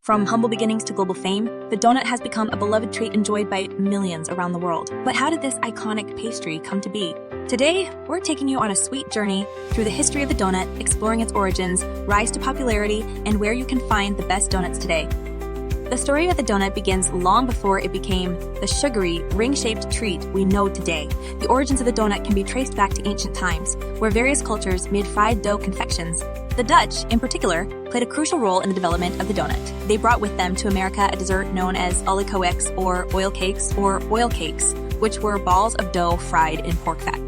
From humble beginnings to global fame, the donut has become a beloved treat enjoyed by millions around the world. But how did this iconic pastry come to be? Today, we're taking you on a sweet journey through the history of the donut, exploring its origins, rise to popularity, and where you can find the best donuts today. The story of the donut begins long before it became the sugary, ring-shaped treat we know today. The origins of the donut can be traced back to ancient times, where various cultures made fried dough confections. The Dutch, in particular, played a crucial role in the development of the donut. They brought with them to America a dessert known as ollikoeks or oil cakes, which were balls of dough fried in pork fat.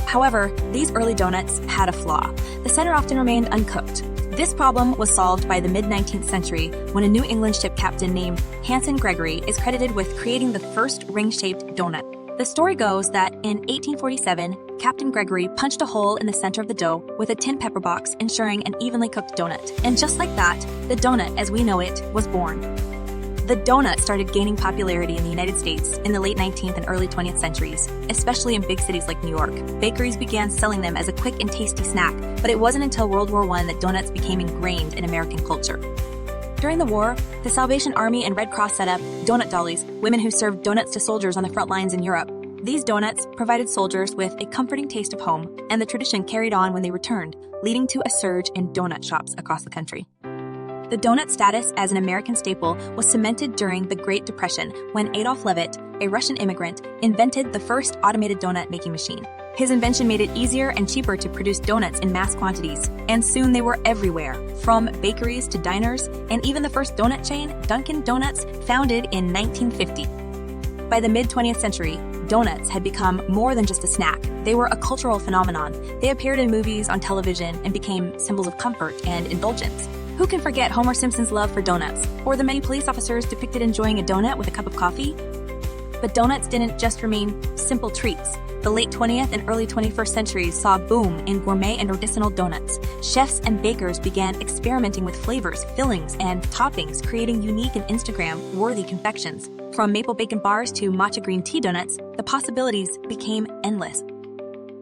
However, these early donuts had a flaw. The center often remained uncooked. This problem was solved by the mid-19th century when a New England ship captain named Hanson Gregory is credited with creating the first ring-shaped donut. The story goes that in 1847, Captain Gregory punched a hole in the center of the dough with a tin pepper box, ensuring an evenly cooked donut. And just like that, the donut as we know it was born. The donut started gaining popularity in the United States in the late 19th and early 20th centuries, especially in big cities like New York. Bakeries began selling them as a quick and tasty snack, but it wasn't until World War I that donuts became ingrained in American culture. During the war, the Salvation Army and Red Cross set up donut dollies, women who served donuts to soldiers on the front lines in Europe. These donuts provided soldiers with a comforting taste of home, and the tradition carried on when they returned, leading to a surge in donut shops across the country. The donut status as an American staple was cemented during the Great Depression when Adolf Levitt, a Russian immigrant, invented the first automated donut making machine. His invention made it easier and cheaper to produce donuts in mass quantities, and soon they were everywhere, from bakeries to diners, and even the first donut chain, Dunkin' Donuts, founded in 1950. By the mid-20th century, donuts had become more than just a snack. They were a cultural phenomenon. They appeared in movies, on television, and became symbols of comfort and indulgence. Who can forget Homer Simpson's love for donuts, or the many police officers depicted enjoying a donut with a cup of coffee? But donuts didn't just remain simple treats. The late 20th and early 21st centuries saw a boom in gourmet and artisanal donuts. Chefs and bakers began experimenting with flavors, fillings, and toppings, creating unique and Instagram-worthy confections. From maple bacon bars to matcha green tea donuts, the possibilities became endless.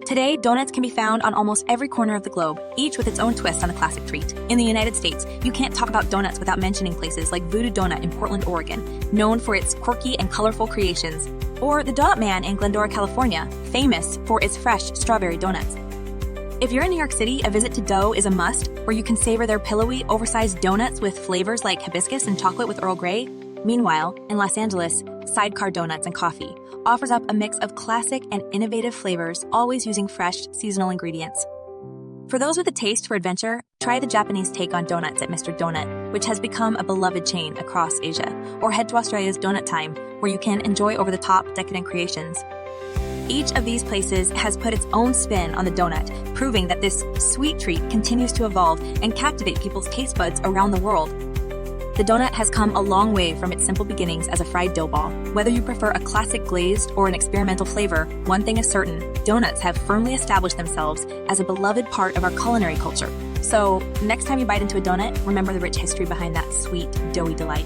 Today, donuts can be found on almost every corner of the globe, each with its own twist on the classic treat. In the United States, you can't talk about donuts without mentioning places like Voodoo Donut in Portland, Oregon, known for its quirky and colorful creations, or the Donut Man in Glendora, California, famous for its fresh strawberry donuts. If you're in New York City, a visit to Dough is a must, where you can savor their pillowy, oversized donuts with flavors like hibiscus and chocolate with Earl Grey. Meanwhile, in Los Angeles, Sidecar Donuts and Coffee offers up a mix of classic and innovative flavors, always using fresh, seasonal ingredients. For those with a taste for adventure, try the Japanese take on donuts at Mr. Donut, which has become a beloved chain across Asia, or head to Australia's Donut Time, where you can enjoy over-the-top, decadent creations. Each of these places has put its own spin on the donut, proving that this sweet treat continues to evolve and captivate people's taste buds around the world. The donut has come a long way from its simple beginnings as a fried dough ball. Whether you prefer a classic glazed or an experimental flavor, one thing is certain: donuts have firmly established themselves as a beloved part of our culinary culture. So, next time you bite into a donut, remember the rich history behind that sweet, doughy delight.